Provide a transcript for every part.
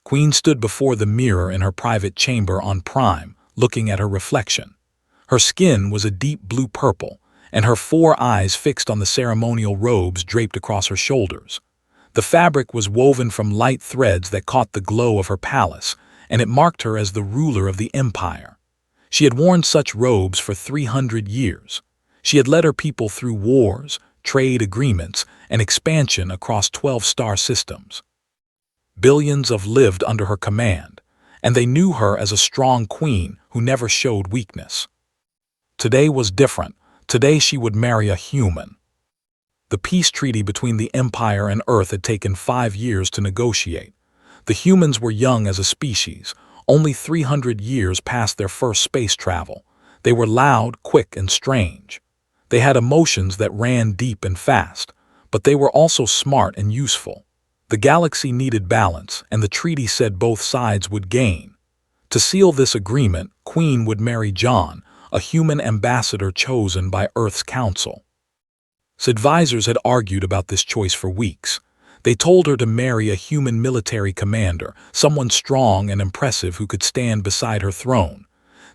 Queen stood before the mirror in her private chamber on Prime, looking at her reflection. Her skin was a deep blue purple, and her 4 eyes fixed on the ceremonial robes draped across her shoulders. The fabric was woven from light threads that caught the glow of her palace, and it marked her as the ruler of the empire. She had worn such robes for 300 years. She had led her people through wars, trade agreements, and expansion across 12 star systems. Billions of lived under her command, and they knew her as a strong queen who never showed weakness. Today was different. Today she would marry a human. The peace treaty between the Empire and Earth had taken 5 years to negotiate. The humans were young as a species, only 300 years past their first space travel. They were loud, quick, and strange. They had emotions that ran deep and fast, but they were also smart and useful. The galaxy needed balance, and the treaty said both sides would gain. To seal this agreement, Queen would marry John, a human ambassador chosen by Earth's council. His advisors had argued about this choice for weeks. They told her to marry a human military commander, someone strong and impressive who could stand beside her throne.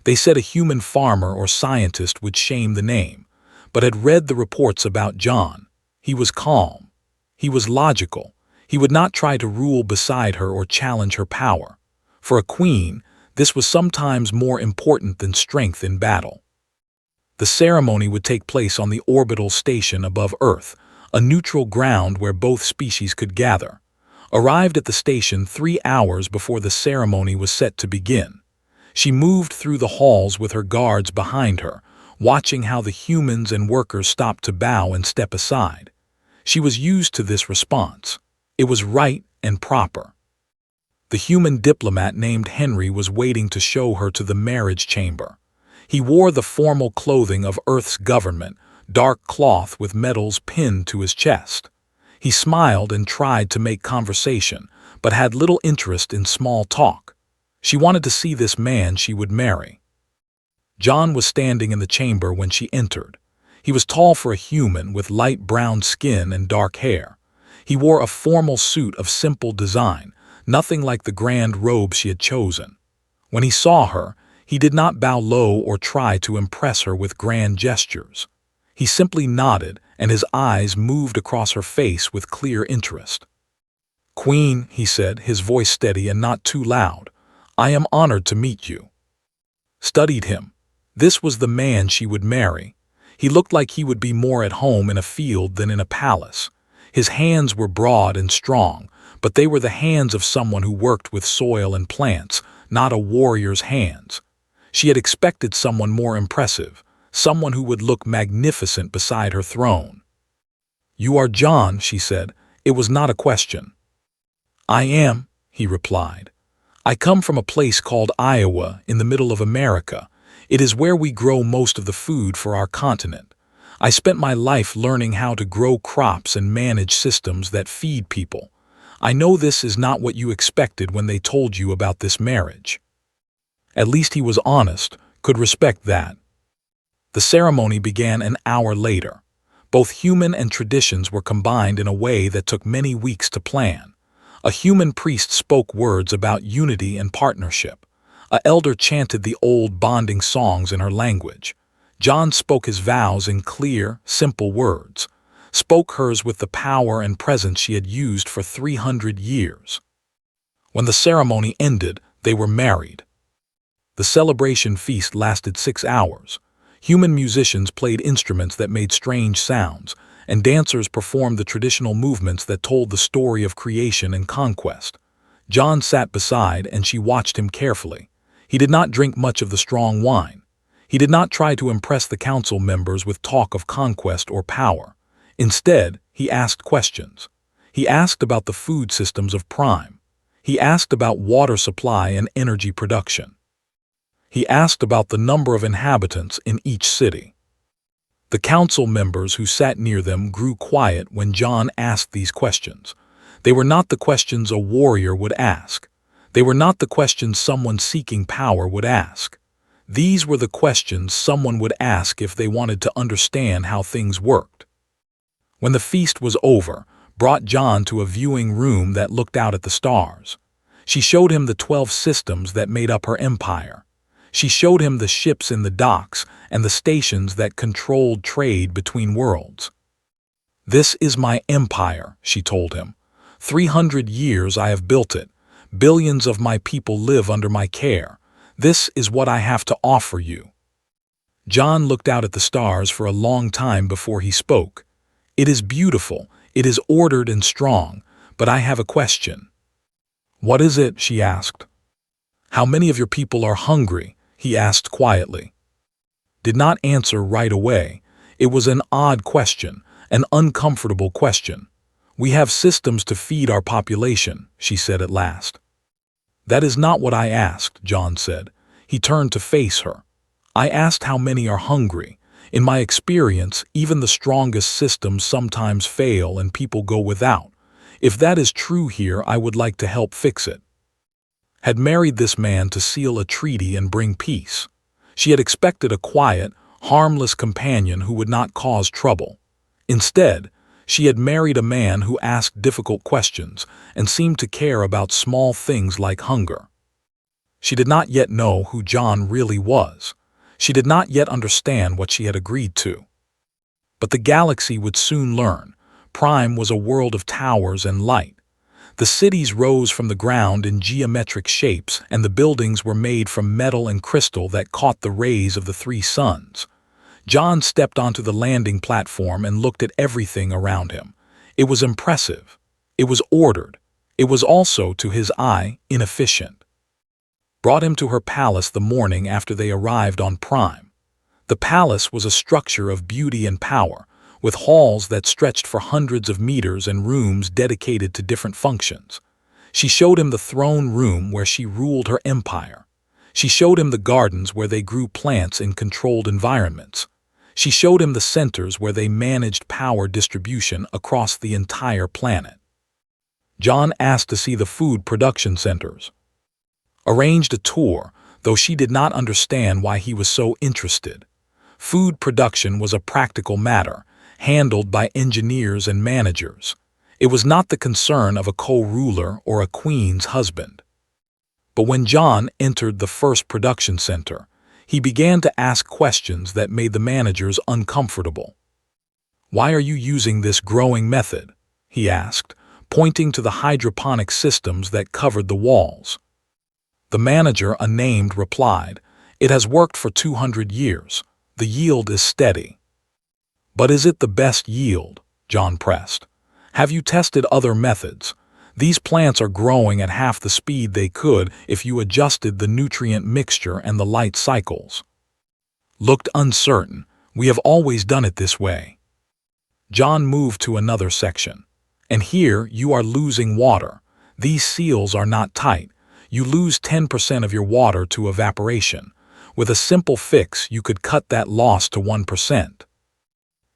They said a human farmer or scientist would shame the name, but had read the reports about John. He was calm. He was logical. He would not try to rule beside her or challenge her power. For a queen, this was sometimes more important than strength in battle. The ceremony would take place on the orbital station above Earth, a neutral ground where both species could gather. Arrived at the station 3 hours before the ceremony was set to begin. She moved through the halls with her guards behind her, watching how the humans and workers stopped to bow and step aside. She was used to this response. It was right and proper. The human diplomat named Henry was waiting to show her to the marriage chamber. He wore the formal clothing of Earth's government, dark cloth with medals pinned to his chest. He smiled and tried to make conversation, but had little interest in small talk. She wanted to see this man she would marry. John was standing in the chamber when she entered. He was tall for a human with light brown skin and dark hair. He wore a formal suit of simple design, nothing like the grand robe she had chosen. When he saw her, he did not bow low or try to impress her with grand gestures. He simply nodded, and his eyes moved across her face with clear interest. "Queen," he said, his voice steady and not too loud, "I am honored to meet you." Studied him. This was the man she would marry. He looked like he would be more at home in a field than in a palace. His hands were broad and strong, but they were the hands of someone who worked with soil and plants, not a warrior's hands. She had expected someone more impressive, someone who would look magnificent beside her throne. "You are John," she said. It was not a question. "I am," he replied. "I come from a place called Iowa in the middle of America. It is where we grow most of the food for our continent. I spent my life learning how to grow crops and manage systems that feed people. I know this is not what you expected when they told you about this marriage." At least he was honest, could respect that. The ceremony began an hour later. Both human and traditions were combined in a way that took many weeks to plan. A human priest spoke words about unity and partnership. An elder chanted the old bonding songs in her language. John spoke his vows in clear, simple words, spoke hers with the power and presence she had used for 300 years. When the ceremony ended, they were married. The celebration feast lasted 6 hours. Human musicians played instruments that made strange sounds, and dancers performed the traditional movements that told the story of creation and conquest. John sat beside, and she watched him carefully. He did not drink much of the strong wine. He did not try to impress the council members with talk of conquest or power. Instead, he asked questions. He asked about the food systems of Prime. He asked about water supply and energy production. He asked about the number of inhabitants in each city. The council members who sat near them grew quiet when John asked these questions. They were not the questions a warrior would ask. They were not the questions someone seeking power would ask. These were the questions someone would ask if they wanted to understand how things worked. When the feast was over, brought John to a viewing room that looked out at the stars. She showed him the 12 systems that made up her empire. She showed him the ships in the docks and the stations that controlled trade between worlds. "This is my empire," she told him. 300 years I have built it. Billions of my people live under my care. This is what I have to offer you." John looked out at the stars for a long time before he spoke. "It is beautiful, it is ordered and strong, but I have a question." "What is it?" she asked. "How many of your people are hungry?" he asked quietly. Did not answer right away. It was an odd question, an uncomfortable question. "We have systems to feed our population," she said at last. "That is not what I asked," John said. He turned to face her. "I asked how many are hungry. In my experience, even the strongest systems sometimes fail and people go without. If that is true here, I would like to help fix it." Had married this man to seal a treaty and bring peace. She had expected a quiet, harmless companion who would not cause trouble. Instead, she had married a man who asked difficult questions and seemed to care about small things like hunger. She did not yet know who John really was. She did not yet understand what she had agreed to. But the galaxy would soon learn. Prime was a world of towers and light. The cities rose from the ground in geometric shapes, and the buildings were made from metal and crystal that caught the rays of the three suns. John stepped onto the landing platform and looked at everything around him. It was impressive. It was ordered. It was also, to his eye, inefficient. Brought him to her palace the morning after they arrived on Prime. The palace was a structure of beauty and power, with halls that stretched for hundreds of meters and rooms dedicated to different functions. She showed him the throne room where she ruled her empire. She showed him the gardens where they grew plants in controlled environments. She showed him the centers where they managed power distribution across the entire planet. John asked to see the food production centers. Arranged a tour, though she did not understand why he was so interested. Food production was a practical matter, handled by engineers and managers. It was not the concern of a co-ruler or a queen's husband. But when John entered the first production center, he began to ask questions that made the managers uncomfortable. "Why are you using this growing method?" he asked, pointing to the hydroponic systems that covered the walls. The manager, unnamed, replied, "It has worked for 200 years. The yield is steady." "But is it the best yield?" John pressed. "Have you tested other methods? These plants are growing at half the speed they could if you adjusted the nutrient mixture and the light cycles." Looked uncertain. "We have always done it this way." John moved to another section. "And here you are losing water. These seals are not tight. You lose 10% of your water to evaporation. With a simple fix, you could cut that loss to 1%.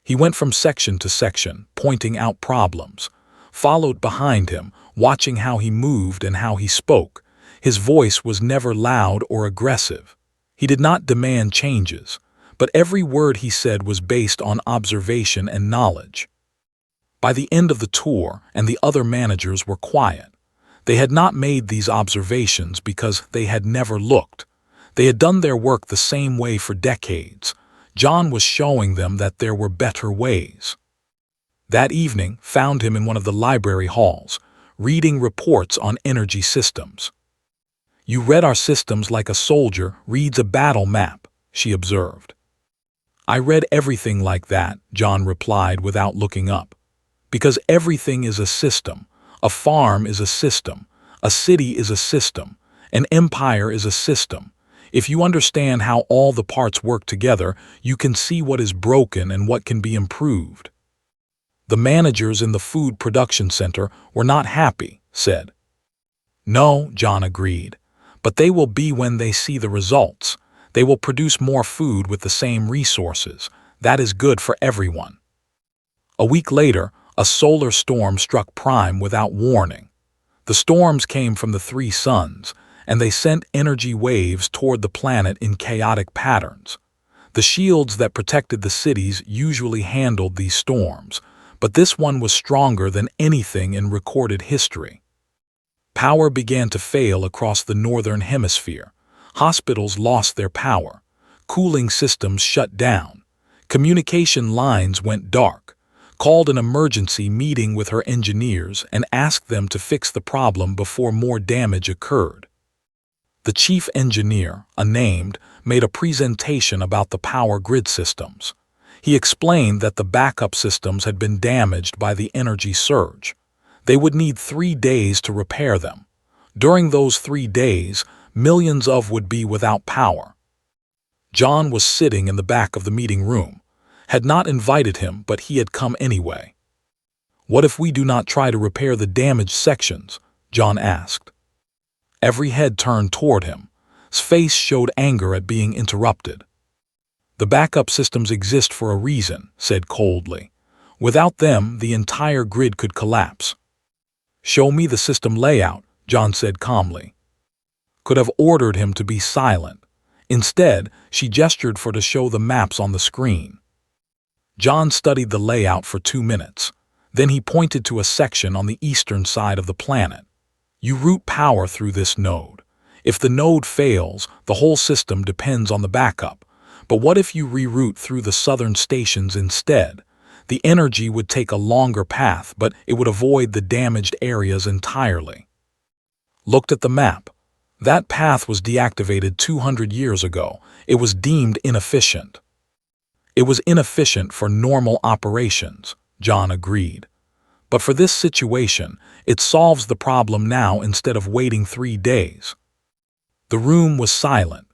He went from section to section, pointing out problems. Followed behind him, watching how he moved and how he spoke. His voice was never loud or aggressive. He did not demand changes, but every word he said was based on observation and knowledge. By the end of the tour, and the other managers were quiet. They had not made these observations because they had never looked. They had done their work the same way for decades. John was showing them that there were better ways. That evening found him in one of the library halls, reading reports on energy systems. "You read our systems like a soldier reads a battle map," she observed. "I read everything like that," John replied without looking up. "Because everything is a system. A farm is a system. A city is a system. An empire is a system. If you understand how all the parts work together, you can see what is broken and what can be improved." The managers in the food production center were not happy, said. "No," John agreed, "but they will be when they see the results. They will produce more food with the same resources. That is good for everyone." A week later, a solar storm struck Prime without warning. The storms came from the three suns, and they sent energy waves toward the planet in chaotic patterns. The shields that protected the cities usually handled these storms, but this one was stronger than anything in recorded history. Power began to fail across the northern hemisphere. Hospitals lost their power. Cooling systems shut down. Communication lines went dark. Called an emergency meeting with her engineers and asked them to fix the problem before more damage occurred. The chief engineer, unnamed, made a presentation about the power grid systems. He explained that the backup systems had been damaged by the energy surge. They would need 3 days to repair them. During those 3 days, millions would be without power. John was sitting in the back of the meeting room. Had not invited him, but he had come anyway. "What if we do not try to repair the damaged sections?" John asked. Every head turned toward him. His face showed anger at being interrupted. "The backup systems exist for a reason," said coldly. "Without them, the entire grid could collapse." "Show me the system layout," John said calmly. Could have ordered him to be silent. Instead, she gestured to show the maps on the screen. John studied the layout for 2 minutes. Then he pointed to a section on the eastern side of the planet. "You route power through this node. If the node fails, the whole system depends on the backup. But what if you reroute through the southern stations instead? The energy would take a longer path, but it would avoid the damaged areas entirely." Looked at the map. That path was deactivated 200 years ago. It was deemed inefficient. "It was inefficient for normal operations," John agreed. "But for this situation, it solves the problem now instead of waiting 3 days." The room was silent,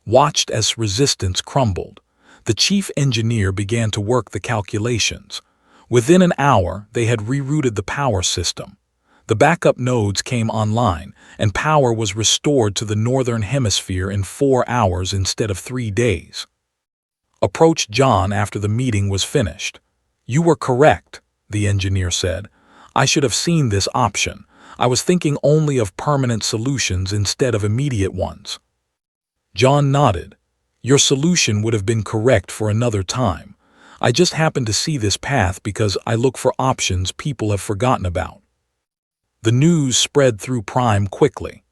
watched as resistance crumbled. The chief engineer began to work the calculations. Within an hour, they had rerouted the power system. The backup nodes came online, and power was restored to the northern hemisphere in 4 hours instead of 3 days. Approached John after the meeting was finished. "You were correct," the engineer said. "I should have seen this option. I was thinking only of permanent solutions instead of immediate ones." John nodded. "Your solution would have been correct for another time. I just happened to see this path because I look for options people have forgotten about." The news spread through Prime quickly.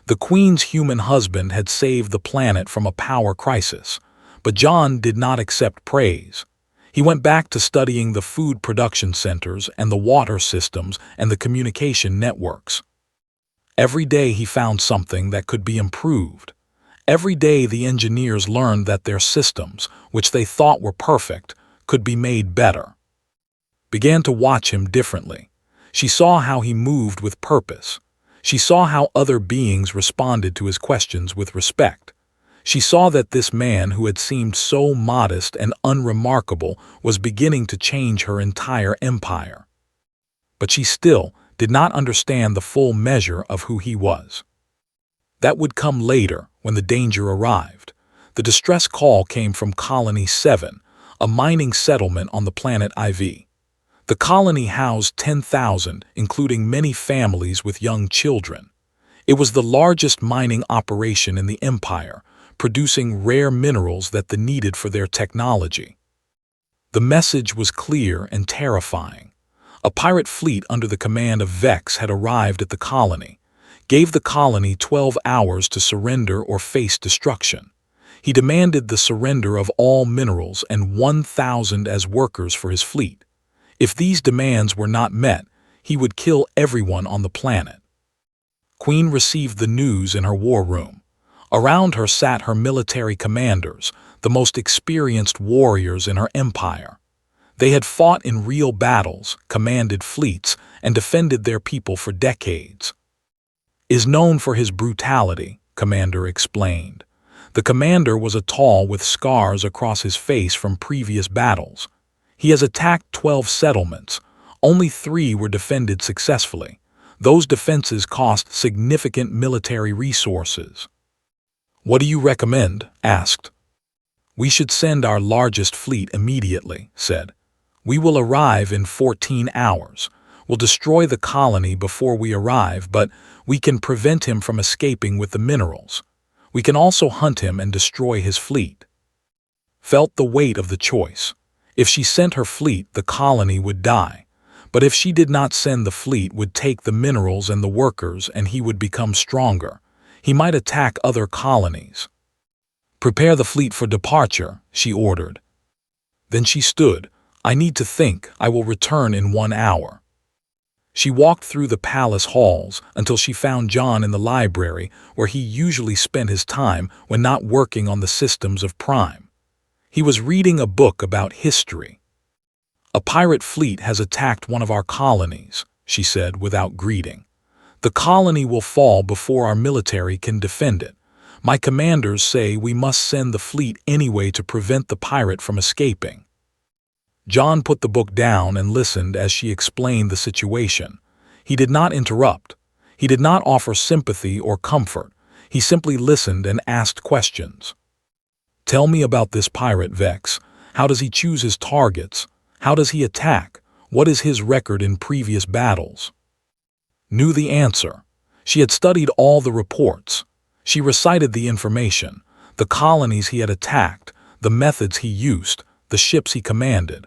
The Queen's human husband had saved the planet from a power crisis, but John did not accept praise. He went back to studying the food production centers and the water systems and the communication networks. Every day he found something that could be improved. Every day the engineers learned that their systems, which they thought were perfect, could be made better. Began to watch him differently. She saw how he moved with purpose. She saw how other beings responded to his questions with respect. She saw that this man who had seemed so modest and unremarkable was beginning to change her entire empire. But she still did not understand the full measure of who he was. That would come later, when the danger arrived. The distress call came from Colony 7, a mining settlement on the planet IV. The colony housed 10,000, including many families with young children. It was the largest mining operation in the empire, producing rare minerals that they needed for their technology. The message was clear and terrifying. A pirate fleet under the command of Vex had arrived at the colony, gave the colony 12 hours to surrender or face destruction. He demanded the surrender of all minerals and 1,000 as workers for his fleet. If these demands were not met, he would kill everyone on the planet. Queen received the news in her war room. Around her sat her military commanders, the most experienced warriors in her empire. They had fought in real battles, commanded fleets, and defended their people for decades. "Is known for his brutality," Commander explained. The commander was tall with scars across his face from previous battles. He has attacked 12 settlements. Only 3 were defended successfully. Those defenses cost significant military resources. "What do you recommend?" asked. "We should send our largest fleet immediately," said. "We will arrive in 14 hours. We'll destroy the colony before we arrive, but we can prevent him from escaping with the minerals. We can also hunt him and destroy his fleet." Felt the weight of the choice. If she sent her fleet, the colony would die. But if she did not send, the fleet would take the minerals and the workers, and he would become stronger. He might attack other colonies. "Prepare the fleet for departure," she ordered. Then she stood. "I need to think. I will return in 1 hour." She walked through the palace halls until she found John in the library, where he usually spent his time when not working on the systems of Prime. He was reading a book about history. "A pirate fleet has attacked one of our colonies," she said without greeting. "The colony will fall before our military can defend it. My commanders say we must send the fleet anyway to prevent the pirate from escaping." John put the book down and listened as she explained the situation. He did not interrupt. He did not offer sympathy or comfort. He simply listened and asked questions. "Tell me about this pirate, Vex. How does he choose his targets? How does he attack? What is his record in previous battles?" Knew the answer. She had studied all the reports. She recited the information, the colonies he had attacked, the methods he used, the ships he commanded.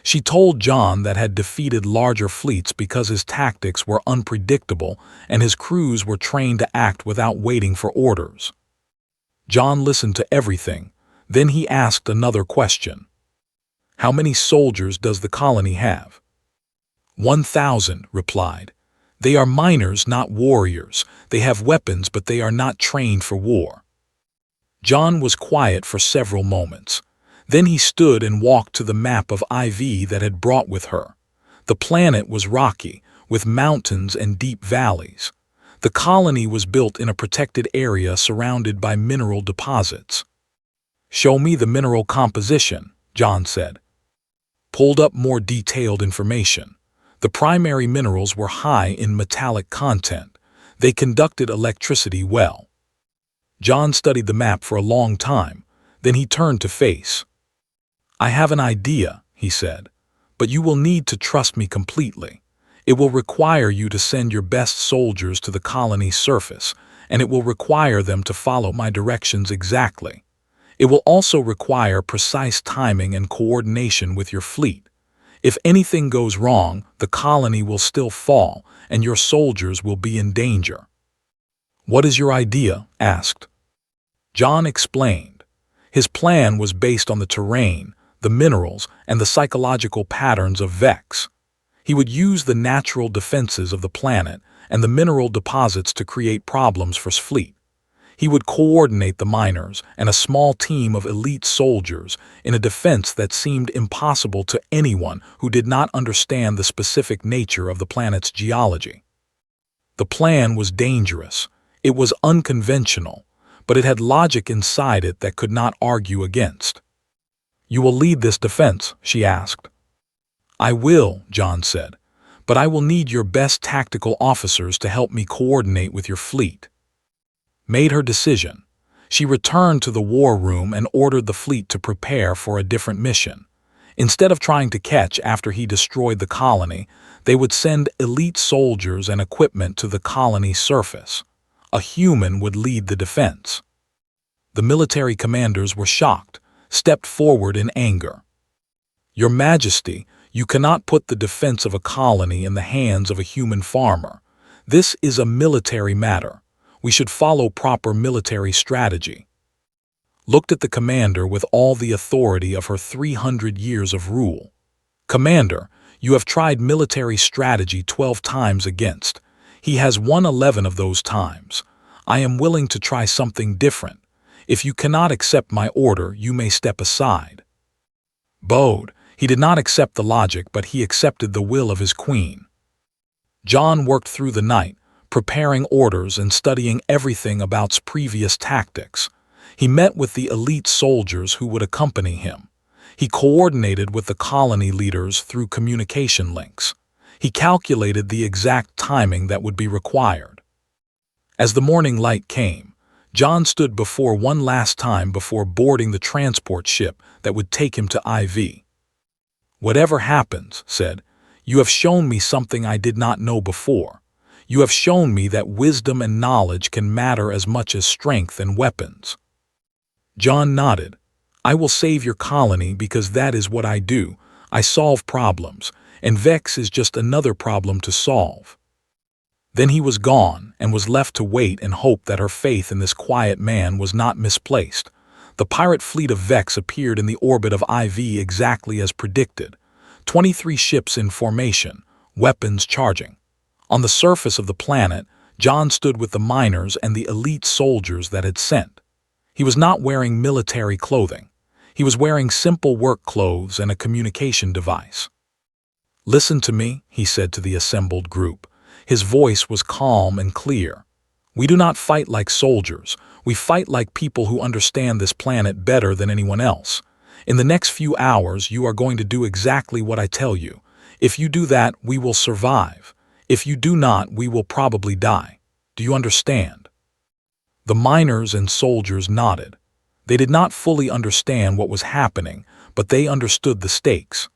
She told John that had defeated larger fleets because his tactics were unpredictable and his crews were trained to act without waiting for orders. John listened to everything. Then he asked another question. "How many soldiers does the colony have?" 1,000, replied. "They are miners, not warriors. They have weapons, but they are not trained for war." John was quiet for several moments. Then he stood and walked to the map of IV that had brought with her. The planet was rocky, with mountains and deep valleys. The colony was built in a protected area surrounded by mineral deposits. "Show me the mineral composition," John said. Pulled up more detailed information. The primary minerals were high in metallic content. They conducted electricity well. John studied the map for a long time. Then he turned to Face. "I have an idea," he said, "but you will need to trust me completely. It will require you to send your best soldiers to the colony's surface, and it will require them to follow my directions exactly. It will also require precise timing and coordination with your fleet. If anything goes wrong, the colony will still fall, and your soldiers will be in danger." "What is your idea?" asked. John explained. His plan was based on the terrain, the minerals, and the psychological patterns of Vex. He would use the natural defenses of the planet and the mineral deposits to create problems for his fleet. He would coordinate the miners and a small team of elite soldiers in a defense that seemed impossible to anyone who did not understand the specific nature of the planet's geology. The plan was dangerous. It was unconventional, but it had logic inside it that could not argue against. "You will lead this defense?" she asked. "I will," John said, "but I will need your best tactical officers to help me coordinate with your fleet." Made her decision. She returned to the war room and ordered the fleet to prepare for a different mission. Instead of trying to catch after he destroyed the colony, they would send elite soldiers and equipment to the colony's surface. A human would lead the defense. The military commanders were shocked, stepped forward in anger. "Your Majesty, you cannot put the defense of a colony in the hands of a human farmer. This is a military matter. We should follow proper military strategy." Looked at the commander with all the authority of her 300 years of rule. "Commander, you have tried military strategy 12 times against. He has won 11 of those times. I am willing to try something different. If you cannot accept my order, you may step aside." Bowed. He did not accept the logic, but he accepted the will of his queen. John worked through the night, preparing orders and studying everything about previous tactics. He met with the elite soldiers who would accompany him. He coordinated with the colony leaders through communication links. He calculated the exact timing that would be required. As the morning light came, John stood before one last time before boarding the transport ship that would take him to IV. "Whatever happens," said, "you have shown me something I did not know before. You have shown me that wisdom and knowledge can matter as much as strength and weapons." John nodded. "I will save your colony because that is what I do. I solve problems, and Vex is just another problem to solve. Then he was gone and was left to wait and hope that her faith in this quiet man was not misplaced. The pirate fleet of Vex appeared in the orbit of IV exactly as predicted. 23 ships in formation, weapons charging. On the surface of the planet, John stood with the miners and the elite soldiers that had sent. He was not wearing military clothing. He was wearing simple work clothes and a communication device. "Listen to me," he said to the assembled group. His voice was calm and clear. "We do not fight like soldiers. We fight like people who understand this planet better than anyone else. In the next few hours, you are going to do exactly what I tell you. If you do that, we will survive. If you do not, we will probably die. Do you understand?" The miners and soldiers nodded. They did not fully understand what was happening, but they understood the stakes.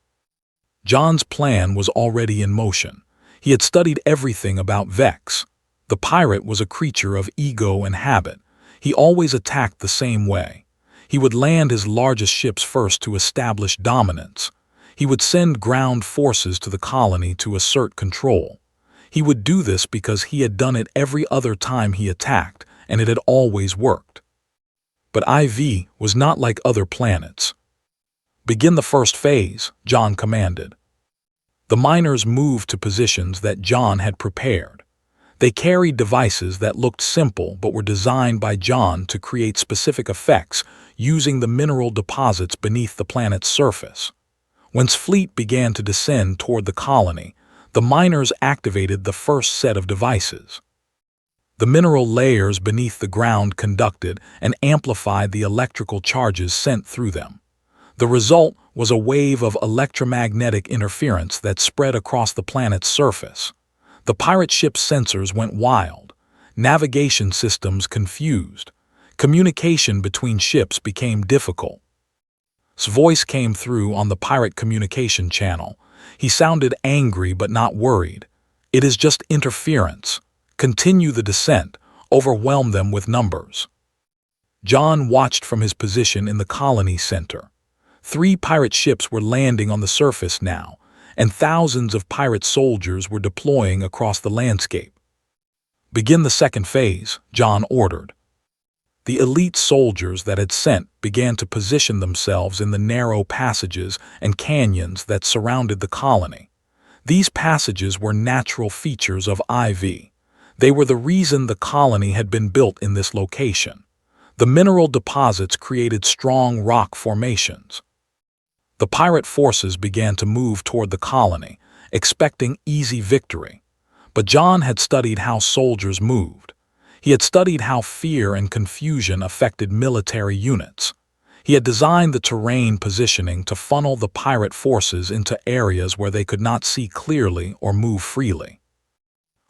John's plan was already in motion. He had studied everything about Vex. The pirate was a creature of ego and habit. He always attacked the same way. He would land his largest ships first to establish dominance. He would send ground forces to the colony to assert control. He would do this because he had done it every other time he attacked, and it had always worked. But IV was not like other planets. "Begin the first phase," John commanded. The miners moved to positions that John had prepared. They carried devices that looked simple but were designed by John to create specific effects using the mineral deposits beneath the planet's surface. Once fleet began to descend toward the colony, the miners activated the first set of devices. The mineral layers beneath the ground conducted and amplified the electrical charges sent through them. The result was a wave of electromagnetic interference that spread across the planet's surface. The pirate ship's sensors went wild. Navigation systems confused. Communication between ships became difficult. His voice came through on the pirate communication channel. He sounded angry but not worried. "It is just interference. Continue the descent. Overwhelm them with numbers." John watched from his position in the colony center. 3 pirate ships were landing on the surface now, and thousands of pirate soldiers were deploying across the landscape. "Begin the second phase," John ordered. The elite soldiers that had sent began to position themselves in the narrow passages and canyons that surrounded the colony. These passages were natural features of IV. They were the reason the colony had been built in this location. The mineral deposits created strong rock formations. The pirate forces began to move toward the colony, expecting easy victory. But John had studied how soldiers moved. He had studied how fear and confusion affected military units. He had designed the terrain positioning to funnel the pirate forces into areas where they could not see clearly or move freely.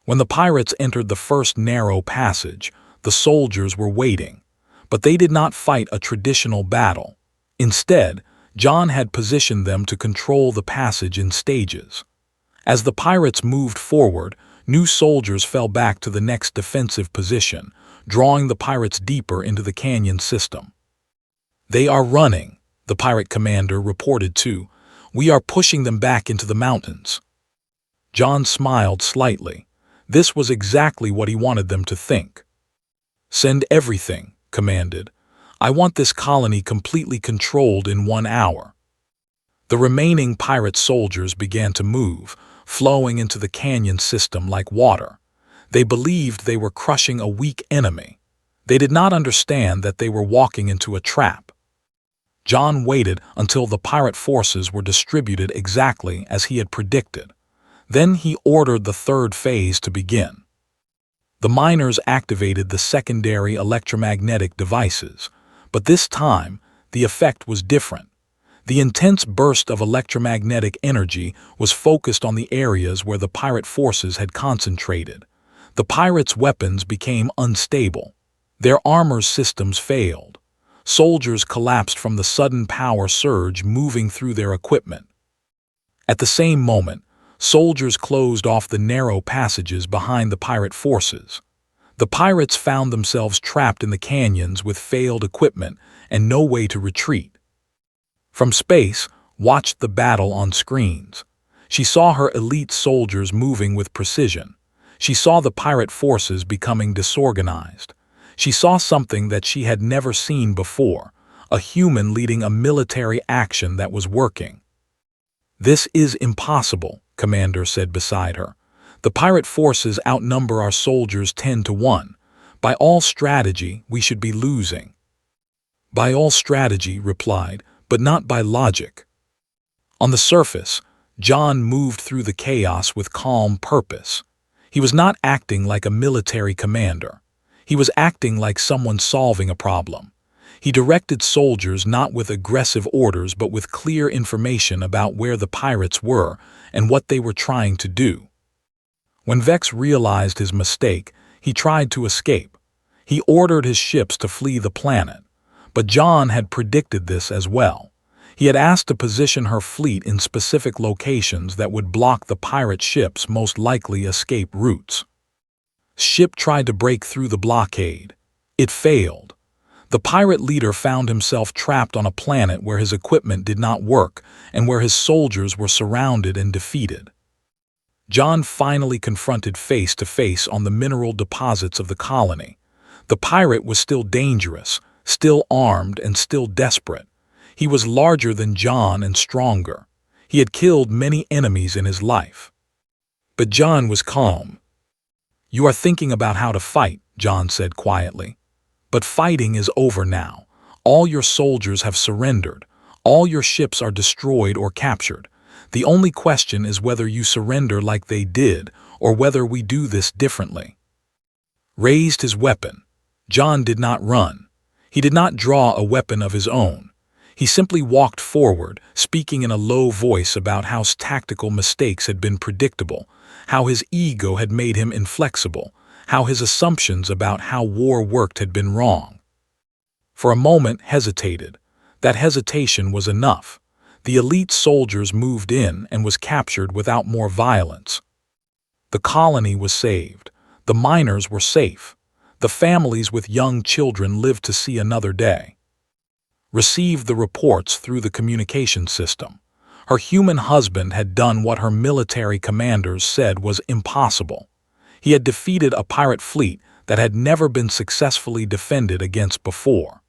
When the pirates entered the first narrow passage, the soldiers were waiting. But they did not fight a traditional battle. Instead, John had positioned them to control the passage in stages. As the pirates moved forward, new soldiers fell back to the next defensive position, drawing the pirates deeper into the canyon system. "They are running," the pirate commander reported too. "We are pushing them back into the mountains." John smiled slightly. This was exactly what he wanted them to think. "Send everything," commanded. "I want this colony completely controlled in 1 hour." The remaining pirate soldiers began to move, flowing into the canyon system like water. They believed they were crushing a weak enemy. They did not understand that they were walking into a trap. John waited until the pirate forces were distributed exactly as he had predicted. Then he ordered the third phase to begin. The miners activated the secondary electromagnetic devices, but this time the effect was different. The intense burst of electromagnetic energy was focused on the areas where the pirate forces had concentrated. The pirates' weapons became unstable. Their armor systems failed. Soldiers collapsed from the sudden power surge moving through their equipment. At the same moment, soldiers closed off the narrow passages behind the pirate forces. The pirates found themselves trapped in the canyons with failed equipment and no way to retreat. From space, watched the battle on screens. She saw her elite soldiers moving with precision. She saw the pirate forces becoming disorganized. She saw something that she had never seen before, a human leading a military action that was working. "This is impossible," Commander said beside her. "The pirate forces outnumber our soldiers 10 to 1. By all strategy, we should be losing." "By all strategy," replied, "but not by logic." On the surface, John moved through the chaos with calm purpose. He was not acting like a military commander. He was acting like someone solving a problem. He directed soldiers not with aggressive orders but with clear information about where the pirates were and what they were trying to do. When Vex realized his mistake, he tried to escape. He ordered his ships to flee the planet. But John had predicted this as well. He had asked to position her fleet in specific locations that would block the pirate ships' most likely escape routes. Ship tried to break through the blockade. It failed. The pirate leader found himself trapped on a planet where his equipment did not work and where his soldiers were surrounded and defeated. John finally confronted face to face on the mineral deposits of the colony. The pirate was still dangerous, still armed, and still desperate. He was larger than John and stronger. He had killed many enemies in his life. But John was calm. "You are thinking about how to fight," John said quietly. "But fighting is over now. All your soldiers have surrendered. All your ships are destroyed or captured. The only question is whether you surrender like they did or whether we do this differently." Raised his weapon. John did not run. He did not draw a weapon of his own. He simply walked forward, speaking in a low voice about how tactical mistakes had been predictable, how his ego had made him inflexible, how his assumptions about how war worked had been wrong. For a moment hesitated. That hesitation was enough. The elite soldiers moved in and was captured without more violence. The colony was saved. The miners were safe. The families with young children lived to see another day. Received the reports through the communication system. Her human husband had done what her military commanders said was impossible. He had defeated a pirate fleet that had never been successfully defended against before.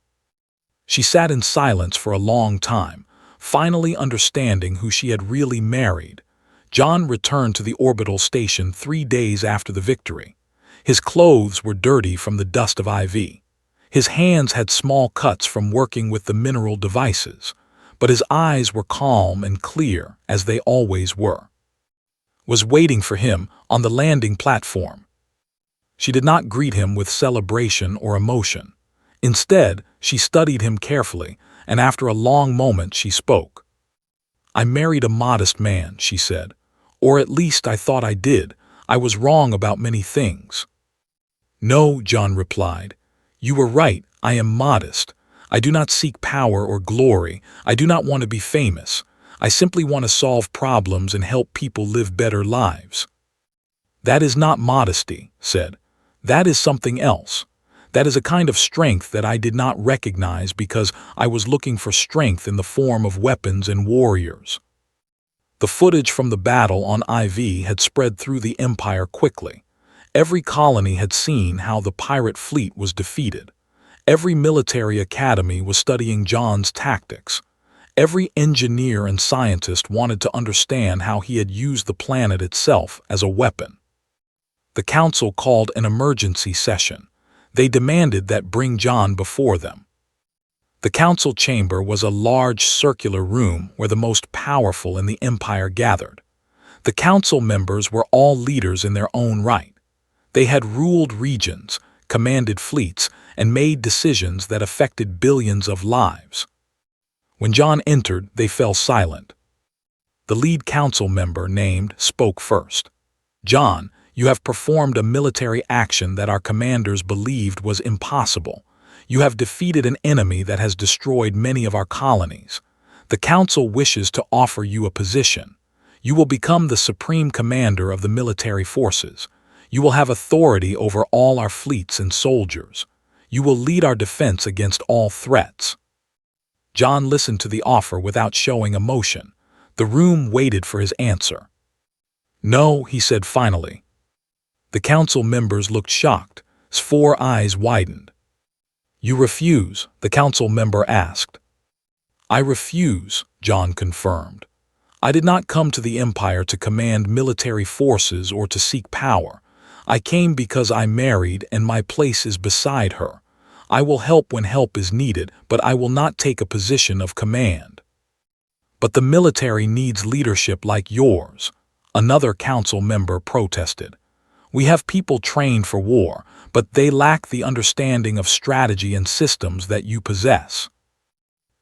She sat in silence for a long time, finally understanding who she had really married. John returned to the orbital station 3 days after the victory. His clothes were dirty from the dust of IV. His hands had small cuts from working with the mineral devices, but his eyes were calm and clear, as they always were. Was waiting for him on the landing platform. She did not greet him with celebration or emotion. Instead, she studied him carefully, and after a long moment she spoke. "I married a modest man," she said. "Or at least I thought I did. I was wrong about many things." "No," John replied. "You were right. I am modest. I do not seek power or glory. I do not want to be famous. I simply want to solve problems and help people live better lives." "That is not modesty," said. "That is something else. That is a kind of strength that I did not recognize because I was looking for strength in the form of weapons and warriors." The footage from the battle on IV had spread through the Empire quickly. Every colony had seen how the pirate fleet was defeated. Every military academy was studying John's tactics. Every engineer and scientist wanted to understand how he had used the planet itself as a weapon. The council called an emergency session. They demanded that bring John before them. The council chamber was a large circular room where the most powerful in the Empire gathered. The council members were all leaders in their own right. They had ruled regions, commanded fleets, and made decisions that affected billions of lives. When John entered, they fell silent. The lead council member named spoke first. "John, you have performed a military action that our commanders believed was impossible. You have defeated an enemy that has destroyed many of our colonies. The council wishes to offer you a position. You will become the supreme commander of the military forces. You will have authority over all our fleets and soldiers. You will lead our defense against all threats." John listened to the offer without showing emotion. The room waited for his answer. No, he said finally. The council members looked shocked. His 4 eyes widened. You refuse? The council member asked. I refuse, John confirmed. I did not come to the Empire to command military forces or to seek power. I came because I married and my place is beside her. I will help when help is needed, but I will not take a position of command. But the military needs leadership like yours, another council member protested. We have people trained for war, but they lack the understanding of strategy and systems that you possess.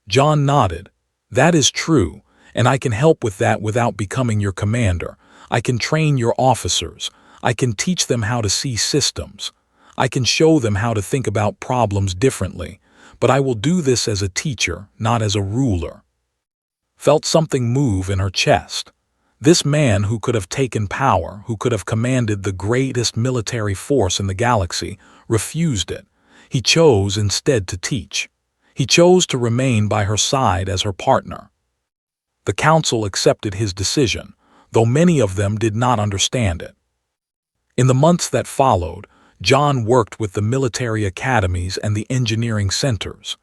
John nodded. That is true, and I can help with that without becoming your commander. I can train your officers. I can teach them how to see systems. I can show them how to think about problems differently, but I will do this as a teacher, not as a ruler. Felt something move in her chest. This man who could have taken power, who could have commanded the greatest military force in the galaxy, refused it. He chose instead to teach. He chose to remain by her side as her partner. The council accepted his decision, though many of them did not understand it. In the months that followed, John worked with the military academies and the engineering centers.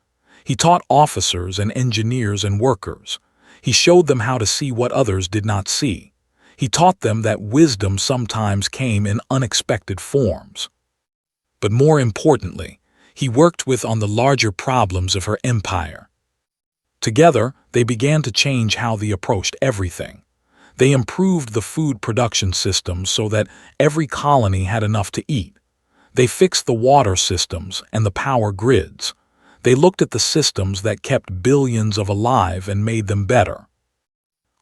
He taught officers and engineers and workers. He showed them how to see what others did not see. He taught them that wisdom sometimes came in unexpected forms. But more importantly, he worked on the larger problems of her empire. Together, they began to change how they approached everything. They improved the food production systems so that every colony had enough to eat. They fixed the water systems and the power grids. They looked at the systems that kept billions alive and made them better.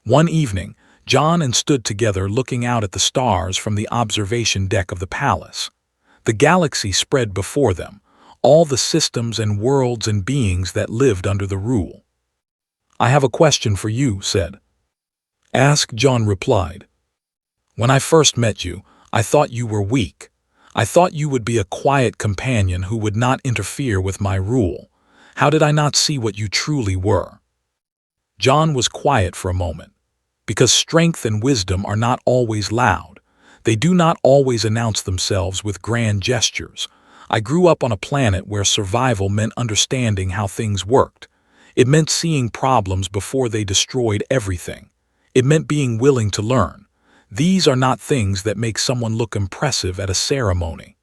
One evening, John stood together looking out at the stars from the observation deck of the palace. The galaxy spread before them, all the systems and worlds and beings that lived under the rule. I have a question for you, said. Ask, John replied. When I first met you, I thought you were weak. I thought you would be a quiet companion who would not interfere with my rule. How did I not see what you truly were? John was quiet for a moment. Because strength and wisdom are not always loud. They do not always announce themselves with grand gestures. I grew up on a planet where survival meant understanding how things worked. It meant seeing problems before they destroyed everything. It meant being willing to learn. These are not things that make someone look impressive at a ceremony.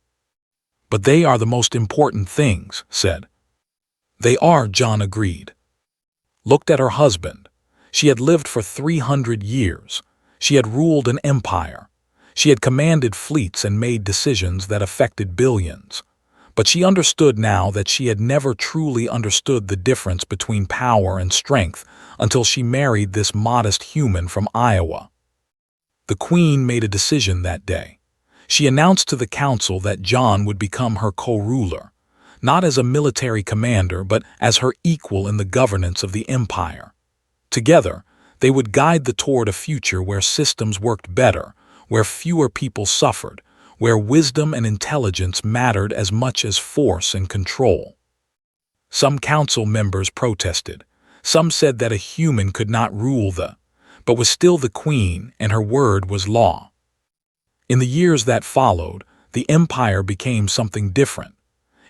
But they are the most important things, said. They are, John agreed. Looked at her husband. She had lived for 300 years. She had ruled an empire. She had commanded fleets and made decisions that affected billions. But she understood now that she had never truly understood the difference between power and strength until she married this modest human from Iowa. The Queen made a decision that day. She announced to the council that John would become her co-ruler, not as a military commander but as her equal in the governance of the empire. Together, they would guide toward a future where systems worked better, where fewer people suffered, where wisdom and intelligence mattered as much as force and control. Some council members protested. Some said that a human could not rule but was still the queen and her word was law. In the years that followed, the empire became something different.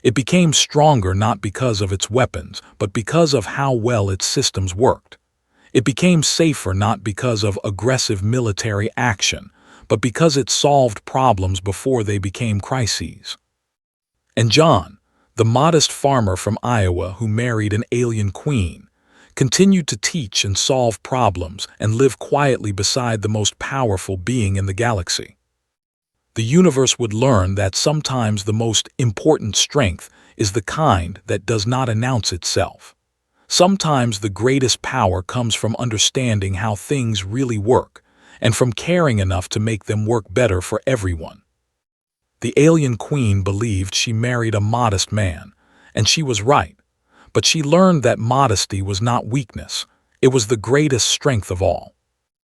It became stronger not because of its weapons, but because of how well its systems worked. It became safer not because of aggressive military action, but because it solved problems before they became crises. And John, the modest farmer from Iowa who married an alien queen, continued to teach and solve problems and live quietly beside the most powerful being in the galaxy. The universe would learn that sometimes the most important strength is the kind that does not announce itself. Sometimes the greatest power comes from understanding how things really work, and from caring enough to make them work better for everyone. The alien queen believed she married a modest man, and she was right, but she learned that modesty was not weakness, it was the greatest strength of all.